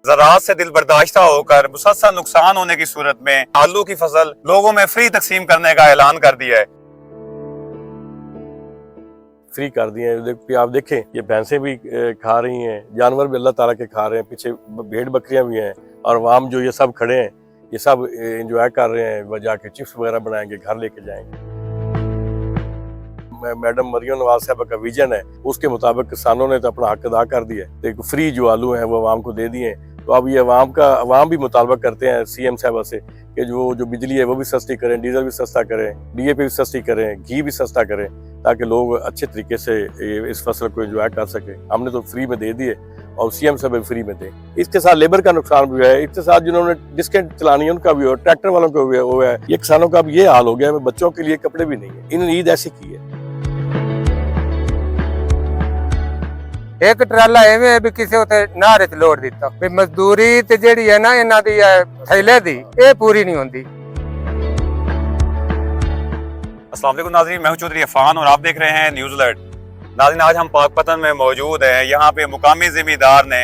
ज़राअत से दिल बर्दाश्ता होकर मुसलसल नुकसान होने की सूरत में आलू की फसल लोगों में फ्री तकसीम करने का ऐलान कर दिया है। फ्री कर दिए हैं। आप देखें ये भैंसें भी खा रही हैं, जानवर भी अल्लाह ताला के खा रहे हैं, पीछे भेड़ बकरियां भी हैं और आवाम जो ये सब खड़े हैं ये सब एंजॉय कर रहे हैं। वह जाके चिप्स वगैरह बनाएंगे, घर लेके जाएंगे। मैडम मरियम नवाज साहब का विजन है, उसके मुताबिक किसानों ने तो अपना हक अदा कर दिया है। तो फ्री जो आलू हैं वो आवाम को दे दिए। तो अब ये अवाम भी मुतालबा करते हैं सीएम साहब से कि जो बिजली है वो भी सस्ती करें, डीजल भी सस्ता करें, डीएपी भी सस्ती करें, घी भी सस्ता करें, ताकि लोग अच्छे तरीके से इस फसल को एंजॉय कर सके। हमने तो फ्री में दे दिए और सीएम साहब भी फ्री में दे। इसके साथ लेबर का नुकसान भी है, इसके साथ जिन्होंने डिस्केंट चलानी है उनका भी हो, ट्रैक्टर वालों का भी हुआ है। ये किसानों का अब ये हाल हो गया है, बच्चों के लिए कपड़े भी नहीं है। इन्होंने ईद ऐसी की है। एक ट्राला एवें है भी किसी उते नारे च लोड दिता भी मजदूरी ते जेड़ी है ना इन्हां दी थैले दी ये पूरी नहीं होंदी। अस्सलाम वालेकुम नाज़रीन, मैं हूं चौधरी इरफान और आप देख रहे हैं न्यूज़ अलर्ट। नाज़रीन, आज हम पाकपतन में मौजूद हैं। यहाँ पे मुकामी ज़मींदार ने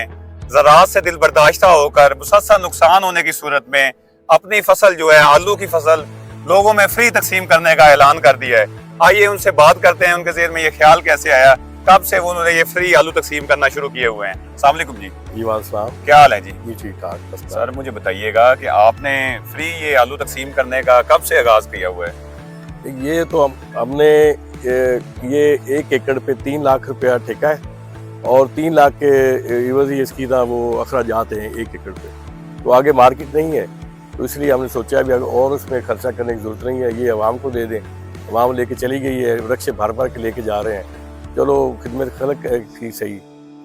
ज़राअत से दिल बर्दाश्ता होकर मुसलसल नुकसान होने की सूरत में अपनी फसल जो है आलू की फसल लोगों में फ्री तकसीम करने का ऐलान कर दिया है। आइए उनसे बात करते हैं, उनके ज़हन में ये ख्याल कैसे आया, कब से उन्होंने ये फ्री आलू तकसीम करना शुरू किए हुए हैं। अस्सलाम वालेकुम जी। क्या हाल है जी? ठीक ठाक। सर मुझे बताइएगा कि आपने फ्री ये आलू तकसीम करने का कब से आगाज किया हुआ है? ये तो हमने ये 1 एकड़ पे 3 लाख रुपया ठेका है और 3 लाख के इवज़ ही इसकी ना वो अखराजात हैं 1 एकड़ पे। तो आगे मार्केट नहीं है, तो इसलिए हमने सोचा भी और उसमें खर्चा करने की जरूरत नहीं है, ये अवाम को दे दें। अवाम लेके चली गई है, रक्शे भर भर के लेके जा रहे हैं। चलो खिदमत खलक की सही,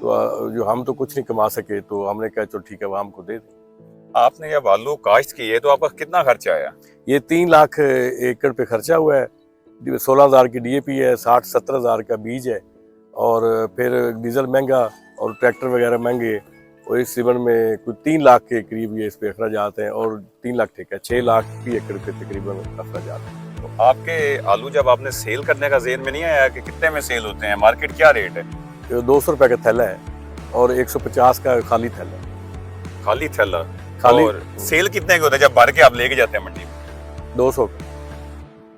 तो जो हम तो कुछ नहीं कमा सके तो हमने कहा चलो ठीक है अवाम को दे दें। आपने जब आलू काश्त की है तो आपका कितना खर्चा आया? ये 3 लाख एकड़ पे खर्चा हुआ है। 16,000 की डीएपी है, 60-70,000 का बीज है और फिर डीजल महंगा और ट्रैक्टर वगैरह महंगे। और इस सीजन में कुछ 3 लाख के करीब ये इस पे अखराजात हैं और 3 लाख ठेका, 6 लाख की एकड़ पे तकरीबन अखराजात हैं। तो आपके आलू जब आपने सेल करने का ज़हन में नहीं आया कि कितने में सेल होते हैं, मार्केट क्या रेट है? 200 रुपए का थैला है और 150 का खाली थैला। खाली थैला? खाली। और सेल कितने के होते हैं जब भर के आप लेके जाते हैं मंडी में?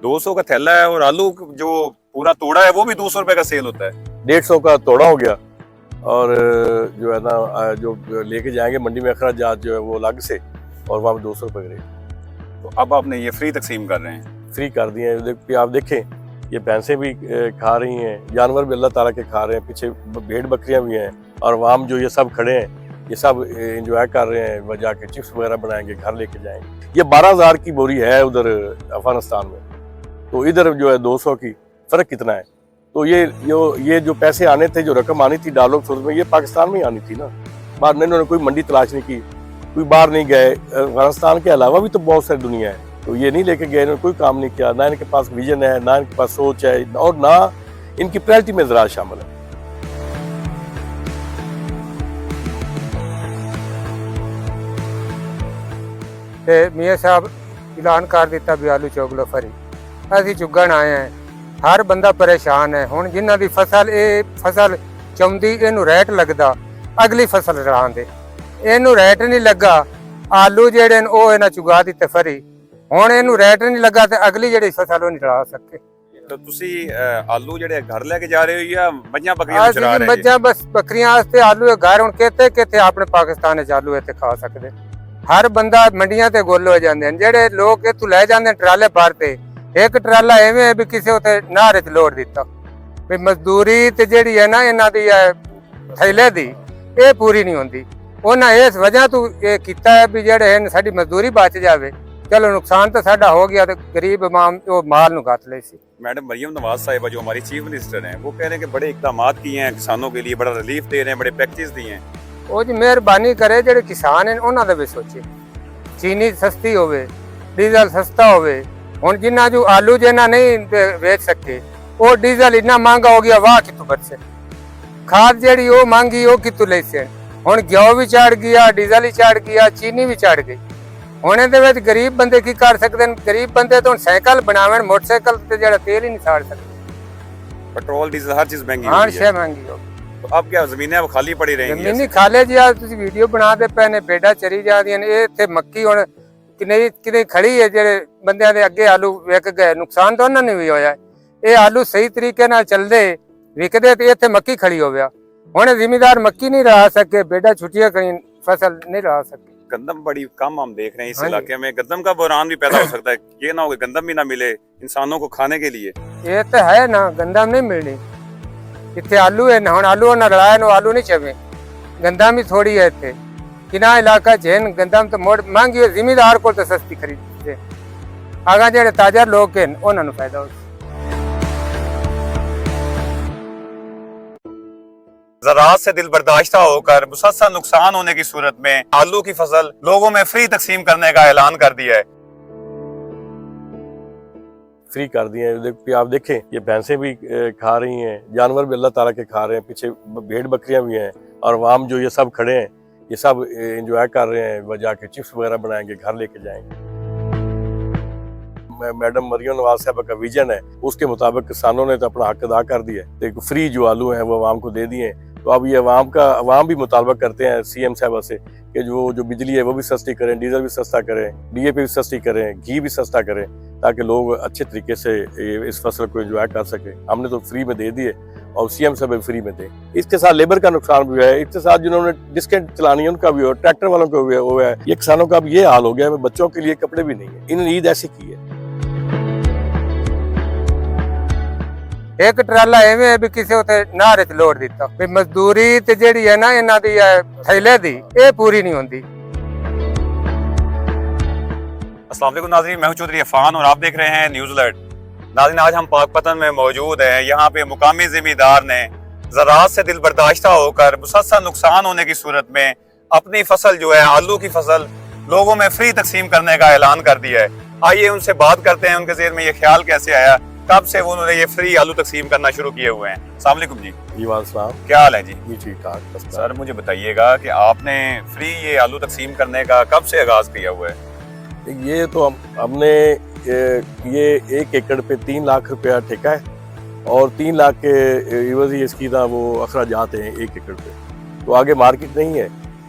200 का थैला है और आलू जो पूरा तोड़ा है वो भी 200 रुपए का सेल होता है? 150 का तोड़ा हो गया और जो है ना जो लेके जाएंगे मंडी में अखराजात जो है वो अलग से और वहाँ पे 200 रुपए का रेट। तो अब आपने ये फ्री तकसीम कर रहे हैं? फ्री कर दिए हैं। आप देखें ये भैंसें भी खा रही हैं, जानवर भी अल्लाह ताला के खा रहे हैं, पीछे भेड़ बकरियां भी हैं और आवाम जो ये सब खड़े हैं ये सब एंजॉय कर रहे हैं। वह जाके चिप्स वगैरह बनाएंगे, घर लेके जाएंगे। ये 12,000 की बोरी है उधर अफगानिस्तान में, तो इधर जो है 200 की, फ़र्क कितना है? तो ये जो पैसे आने थे, जो रकम आनी थी डॉलर सूरत में, ये पाकिस्तान में ही आनी थी ना। बाहर इन्होंने कोई मंडी तलाश नहीं की, कोई बाहर नहीं गए। अफगानिस्तान के अलावा भी तो बहुत सारी दुनिया है, तो ये नहीं लेके गए, इन्होंने कोई काम नहीं किया। ना इनके पास विजन है, ना इनके पास सोच है और ना इनकी प्रायोरिटी में ज़राअत शामिल है। मियाँ साहब ऐलान कर दिता भी आलू चुग लो फ्री। असीं चुगण आए हैं, हर बंदा परेशान है। हुण जिन्हां दी फसल चौंदी इहनूं रैट लगदा, अगली फसल रहांदे इहनूं रैट नहीं लगा। आलू जेहड़े ने ओह इन्हां चुगा दित्ते फ्री। हुण इहनूं रैट नहीं लगा ते अगली जेहड़ी फसल ओह नहीं चढ़ा सके। तो तुसी आलू जेहड़े घर लेके जा रहे हो या मज्जां बकरियां चरा रहे हो? मज्जां बस बकरियां वास्ते आलू है घर। हुण किते अपने पाकिस्तान च आलू इत्थे खा सकदे। हर बंदा मंडियां ते गुल हो जांदे ने, जेहड़े लोग इत्थों लै जांदे ट्राले भर ते। एक ट्राला एवें है भी किसी उते नारे च लोड दिता भी मजदूरी ते जेहड़ी है ना इन्हां दी थैले दी ये पूरी नहीं होंदी। उन्हां इस वजह तो ये कीता है भी जेहड़े हैं साडी मजदूरी बच जावे। चलो नुकसान तो साडा हो गया तो गरीब इमाम वो माल नु गत ले सी। मैडम मरियम नवाज साहिबा जो हमारी चीफ मिनिस्टर हैं, वो कह रहे हैं कि बड़े इकदाम किए हैं किसानों के लिए, बड़ा रिलीफ दे रहे हैं, बड़े पैकेज दिए हैं। वो जी मेहरबानी करे, जेहड़े किसान हैं उन्हां दा भी सोचे। चीनी सस्ती होवे, डीजल सस्ता होवे। हुण जिन्ना जो आलू जिन्ना नहीं बेच सकते, वो डीजल इतना महंगा हो गया, वाह कितों बरसे। खाद जेहड़ी वो महंगी, वो कितों ले से। हुण घ्यो भी चढ़ गया, डीजल ही चढ़ गया, चीनी भी चढ़ गई। हुण इहदे विच गरीब बंदे की कर सकदे ने? गरीब बंदे तो साइकिल बनावन, मोटरसाइकिल ते जेहड़ा तेल ही नहीं साड़ सकदे। पेट्रोल डीजल हर चीज महंगी हर शय महंगी हो। तो अब क्या ਜ਼ਮੀਨਾਂ वो खाली पड़ी रहेंगी? ਜ਼ਮੀਨੀ ਖਾਲੇ ਜੀ ਆ ਤੁਸੀਂ ਵੀਡੀਓ ਬਣਾਦੇ ਪਏ ਨੇ, ਬੇੜਾ ਚਰੀ ਜਾਂਦੀਆਂ ਨੇ। ਇਹ ਇੱਥੇ ਮੱਕੀ ਹੁਣ ਕਿਨੇ ਖੜੀ ਹੈ, ਜਿਹੜੇ ਬੰਦਿਆਂ ਦੇ ਅੱਗੇ ਆਲੂ ਵਿਕ ਗਏ, ਨੁਕਸਾਨ ਤਾਂ ਉਹਨਾਂ ਨੂੰ ਵੀ ਹੋਇਆ। ਇਹ ਆਲੂ ਸਹੀ ਤਰੀਕੇ ਨਾਲ ਚੱਲਦੇ ਵਿਕਦੇ ਤੇ ਇੱਥੇ ਮੱਕੀ ਖੜੀ ਹੋਵੇ। ਹੁਣ ਜ਼ਿਮੀਦਾਰ ਮੱਕੀ ਨਹੀਂ ਲਾ ਸਕੇ, ਬੇੜਾ ਛੁੱਟੀਆਂ ਕਰੀ फसल नहीं ला सकते। गंदम बड़ी कम हम देख रहे हैं इस हाँ जी। इलाके में। गंदम का बहरान भी पैदा हो सकता है, ये ना हो कि गंदम भी ना मिले इंसानों को खाने के लिए। ये तो है ना, गंदम नहीं मिलनी। इतने आलू है ना, आलू ना लड़ाए नो आलू नहीं चवे, गंदम ही थोड़ी है इतने। किना इलाका जैन गंदम तो मोड़ महंगी है, जिमीदार को तो सस्ती खरीदते। आगा जेडे ताजा लोग हैं उन्होंने फायदा हो। ज़राअत से दिल बर्दाश्ता होकर मुसलसल नुकसान होने की सूरत में आलू की फसल लोगों में फ्री तकसीम करने का ऐलान कर दिया है। फ्री कर दिए हैं। आप देखें ये भैंसें भी खा रही हैं, जानवर भी अल्लाह ताला के खा रहे हैं, पीछे भेड़ बकरियां भी हैं, और आवाम जो ये सब खड़े हैं ये सब एंजॉय कर रहे हैं। वह जाके चिप्स वगैरह बनाएंगे, घर लेके जाएंगे। मैडम मरियम नवाज साहब का विजन है, उसके मुताबिक किसानों ने तो अपना हक अदा कर दिया है। तो फ्री जो आलू हैं वो आवाम को दे दिए। तो अब ये अवाम भी मुतालबा करते हैं सीएम साहब से कि जो बिजली है वो भी सस्ती करें, डीजल भी सस्ता करें, डीएपी भी सस्ती करें, घी भी सस्ता करें, ताकि लोग अच्छे तरीके से इस फसल को एंजॉय कर सके। हमने तो फ्री में दे दिए और सीएम साहब भी फ्री में दे। इसके साथ लेबर का नुकसान भी है, इसके साथ जिन्होंने डिस्केंट चलानी है उनका भी हो, ट्रैक्टर वालों का भी हो है। ये किसानों का अब ये हाल हो गया है, बच्चों के लिए कपड़े भी नहीं है। इन्होंने ईद ऐसी की है। एक ट्राला एवें है भी किसी उते नारे च लोड दिता भी मजदूरी ते जेड़ी है ना इन्हां दी थैले दी ये पूरी नहीं होंदी। अस्सलाम वालेकुम नाज़रीन, मैं हूं चौधरी इरफान और आप देख रहे हैं न्यूज़ अलर्ट। नाज़रीन, आज हम पाकपतन में मौजूद हैं। यहाँ पे मुकामी ज़मींदार ने ज़राअत से दिल बर्दाश्ता होकर मुसलसल नुकसान होने की सूरत में अपनी फसल जो है आलू की फसल लोगों में फ्री तकसीम करने का ऐलान कर दिया है। आइए उनसे बात करते हैं, उनके ज़हन में ये ख्याल कैसे आया, कब से उन्होंने ये फ्री आलू तकसीम करना शुरू किए हुए हैं। अस्सलाम वालेकुम जी। जी वालेकुम, क्या हाल है जी? जी ठीक ठाक। सर मुझे बताइएगा कि आपने फ्री ये आलू तकसीम करने का कब से आगाज किया हुआ है? ये तो हमने ये 1 एकड़ पे 3 लाख रुपया ठेका है और 3 लाख के इवज़ ही इसकी ना वो अखराजात हैं 1 एकड़ पे। तो आगे मार्केट नहीं है,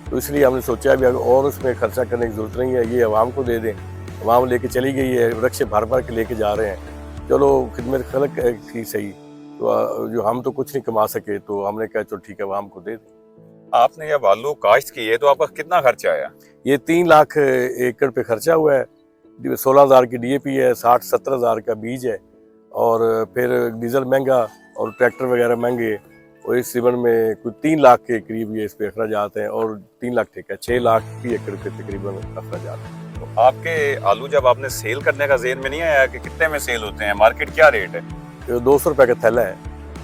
तो इसलिए हमने सोचा भी और उसमें खर्चा करने की जरूरत नहीं है, ये अवाम को दे दें। अवाम लेके चली गई है, रक्शे भर भर के लेके जा रहे हैं। चलो खिदमत खलक की सही, तो जो हम तो कुछ नहीं कमा सके, तो हमने कहा चलो ठीक है अवाम को दे दें। आपने जब आलू काश्त की है तो आपका कितना खर्चा आया? ये 3 लाख एकड़ पे खर्चा हुआ है। 16,000 की डीएपी है, 60-70,000 का बीज है, और फिर डीजल महंगा और ट्रैक्टर वगैरह महंगे, और इस सीजन में कुछ 3 लाख के करीब ये इस पे अखराजात हैं, और 3 लाख ठेका, 6 लाख की एकड़ पे तकरीबन अखराजात हैं। तो आपके आलू जब आपने सेल करने का ज़हन में नहीं आया कि कितने में सेल होते हैं, मार्केट क्या रेट है? 200 रुपए का थैला है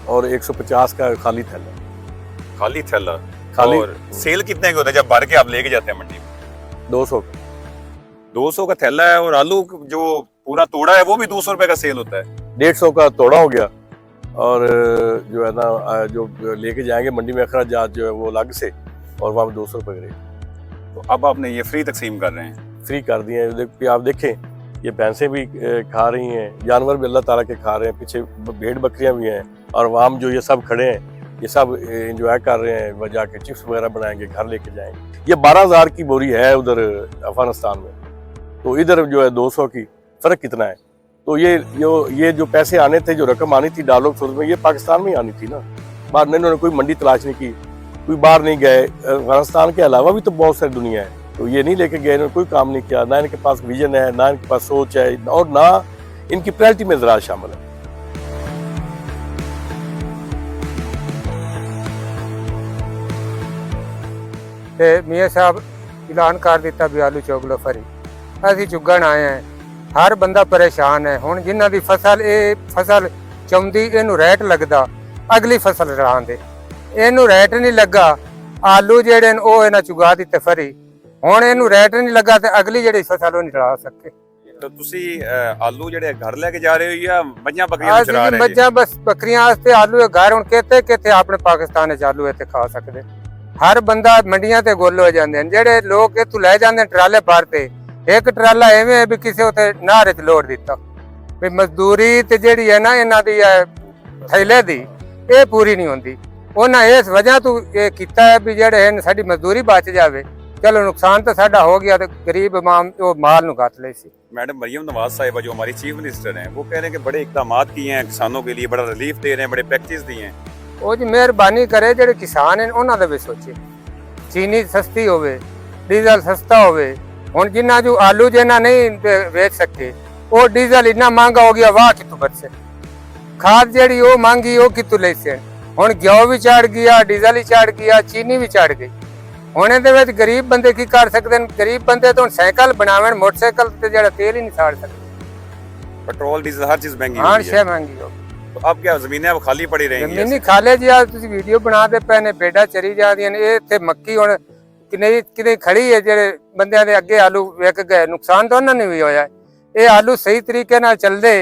और 150 का खाली थैला। खाली थैला? खाली। और सेल कितने के होते हैं जब भर के आप लेके जाते हैं मंडी में? 200 200 का थैला है, और आलू जो पूरा तोड़ा है वो भी 200 रुपए का सेल होता है? 150 का तोड़ा हो गया, और जो है ना जो लेके जाएंगे मंडी में अखराजात जो है वो अलग से, और वहाँ 200 रुपए का रेट। तो अब आपने ये फ्री तकसीम कर रहे हैं? फ्री कर दिए हैं। आप देखें ये भैंसें भी खा रही हैं, जानवर भी अल्लाह ताला के खा रहे हैं, पीछे भेड़ बकरियां भी हैं, और आवाम जो ये सब खड़े हैं ये सब एंजॉय कर रहे हैं। वह जाके चिप्स वगैरह बनाएंगे, घर लेके जाएंगे। ये 12,000 की बोरी है उधर अफगानिस्तान में, तो इधर जो है 200 की, फ़र्क कितना है? तो ये जो पैसे आने थे, जो रकम आनी थी डॉलर सूरत में, ये पाकिस्तान में ही आनी थी ना। बाहर इन्होंने कोई मंडी तलाश नहीं की, कोई बाहर नहीं गए। अफगानिस्तान के अलावा भी तो बहुत सारी दुनिया है, तो ये नहीं लेके गए, इन्होंने कोई काम नहीं किया। ना इनके पास विजन है, ना इनके पास सोच है, और ना इनकी प्रायोरिटी में ज़राअत शामिल है। ते मियाँ साहब ऐलान कर दिता भी आलू चुग लो फ्री। असीं चुगण आए हैं, हर बंदा परेशान है। हुण जिन्हां दी फसल चौंदी इहनूं रैट लगदा, अगली फसल रलाण दे इहनूं रैट नहीं लगा। आलू जिहड़े ने ओह इन्हां चुगा दित्ते फ्री, ਹੁਣ ਇਹਨੂੰ ਰੇਟ ਨਹੀਂ ਲੱਗਾ ਤੇ ਅਗਲੀ ਜਿਹੜੀ ਫਸਲ ਉਹ ਨਹੀਂ ਲਾ ਸਕੇ। तो ਤੁਸੀਂ ਆਲੂ ਜਿਹੜੇ ਘਰ ਲੈ ਕੇ ਜਾ ਰਹੇ ਹੋ ਜਾਂ ਮੱਝਾਂ ਬੱਕਰੀਆਂ ਨੂੰ ਚਰਾ ਰਹੇ ਹੋ? ਮੱਝਾਂ ਬਸ ਬੱਕਰੀਆਂ ਵਾਸਤੇ ਆਲੂ ਹੈ ਘਰ। ਹੁਣ ਕਿਤੇ ਆਪਣੇ ਪਾਕਿਸਤਾਨ ਚ ਆਲੂ ਇੱਥੇ ਖਾ ਸਕਦੇ। ਹਰ ਬੰਦਾ ਮੰਡੀਆਂ ਤੇ ਗੁੱਲ ਹੋ ਜਾਂਦੇ ਨੇ, ਜਿਹੜੇ ਲੋਕ ਇੱਥੋਂ ਲੈ ਜਾਂਦੇ ਟਰਾਲੇ ਭਰ ਤੇ। ਇੱਕ ਟਰਾਲਾ ਐਵੇਂ ਹੈ ਵੀ ਕਿਸੇ ਉਤੇ ਨਾਰੇ ਚ ਲੋਡ ਦਿੱਤਾ ਵੀ ਮਜ਼ਦੂਰੀ ਤੇ ਜਿਹੜੀ ਹੈ ਨਾ ਇਹਨਾਂ ਦੀ ਥੈਲੇ ਦੀ ਇਹ ਪੂਰੀ ਨਹੀਂ ਹੁੰਦੀ। ਉਹਨਾਂ ਇਸ ਵਜ੍ਹਾ ਤੋਂ ਇਹ ਕੀਤਾ ਹੈ ਵੀ ਜਿਹੜੇ ਹਨ ਸਾਡੀ ਮਜ਼ਦੂਰੀ ਬਚ ਜਾਵੇ। ਚਲੋ नुकसान तो साडा हो गया, तो गरीब इमाम वो माल नु घात ले सी। मैडम मरियम नवाज साहिबा जो हमारी चीफ मिनिस्टर हैं, वो कह रहे हैं कि बड़े इकदाम किए हैं किसानों के लिए, बड़ा रिलीफ दे रहे हैं, बड़े पैकेज दिए हैं। वो जी मेहरबानी करे ਜਿਹੜੇ किसान हैं ਉਹਨਾਂ ਦਾ ਵੀ ਸੋਚੇ। चीनी सस्ती होवे, डीजल सस्ता होवे। ਹੁਣ ਜਿੰਨਾ ਜੋ ਆਲੂ ਜਿੰਨਾ ਨਹੀਂ ਵੇਚ ਸਕੇ, ਉਹ ਡੀਜ਼ਲ ਇੰਨਾ ਮਹਿੰਗਾ ਹੋ ਗਿਆ, ਵਾਹ ਕਿਤੋਂ ਬਚੇ। ਖਾਦ ਜਿਹੜੀ ਉਹ ਮੰਗੀ ਉਹ ਕਿਤੋਂ ਲੈ ਸੇ। ਹੁਣ ਘਿਓ ਵੀ ਚੜ ਗਿਆ, ਡੀਜ਼ਲ ਹੀ ਚੜ ਗਿਆ, ਚੀਨੀ ਵੀ ਚੜ ਗਈ। ਹੁਣ ਇਹਦੇ ਵਿੱਚ ਗਰੀਬ ਬੰਦੇ ਕੀ ਕਰ ਸਕਦੇ ਨੇ? ਗਰੀਬ ਬੰਦੇ ਤਾਂ ਸਾਈਕਲ ਬਣਾਵਣ, ਮੋਟਰਸਾਈਕਲ ਤੇ ਜਿਹੜਾ ਤੇਲ ਹੀ ਨਹੀਂ ਸਾੜ ਸਕਦੇ। पेट्रोल डीजल हर चीज महंगी ਹਾਂ हो गई ਸ਼ੇ है। ਮਹਿੰਗੀ ਹੋ तो अब क्या जमीनें अब खाली पड़ी रहेंगी ਜ਼ਮੀਨੀ ऐसे? ਖਾਲੇ ਜੀ ਆ ਤੁਸੀਂ ਵੀਡੀਓ ਬਣਾਦੇ ਪਏ ਨੇ, ਬੇੜਾ ਚਰੀ ਜਾਂਦੀਆਂ ਨੇ। ਇਹ ਇੱਥੇ ਮੱਕੀ ਹੁਣ ਕਿਨੇ ਖੜੀ ਹੈ, ਜਿਹੜੇ ਬੰਦਿਆਂ ਦੇ ਅੱਗੇ ਆਲੂ ਵਿਕ ਗਏ, ਨੁਕਸਾਨ ਤਾਂ ਉਹਨਾਂ ਨੂੰ ਵੀ ਹੋਇਆ। ਇਹ ਆਲੂ ਸਹੀ ਤਰੀਕੇ ਨਾਲ ਚੱਲਦੇ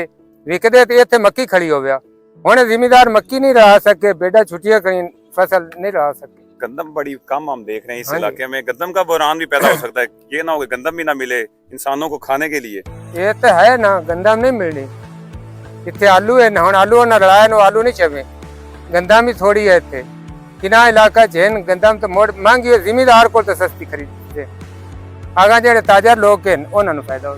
ਵਿਕਦੇ ਤੇ ਇੱਥੇ ਮੱਕੀ ਖੜੀ ਹੋ ਗਿਆ। ਹੁਣ ਜ਼ਿਮੀਦਾਰ ਮੱਕੀ ਨਹੀਂ ਰਹਾ ਸਕੇ, ਬੇੜਾ ਛੁੱਟੀਆਂ ਕਰੀ ਫਸਲ नहीं रहा सकती। गंदम बड़ी कम हम देख रहे हैं इस हाँ जी। इलाके में। गंदम का बहरान भी पैदा हो सकता है, ये ना हो कि गंदम भी ना मिले इंसानों को खाने के लिए। ये तो है ना, गंदम नहीं मिलनी। इतने आलू है ना, हम आलू ना रलाया नो आलू नहीं चवे, गंदम ही थोड़ी है इतने। किना इलाका जैन गंदम तो मोड़ महंगी है, जिमीदार को तो सस्ती खरीदते। आगा जेडे ताजा लोग हैं उन्होंने फायदा हो।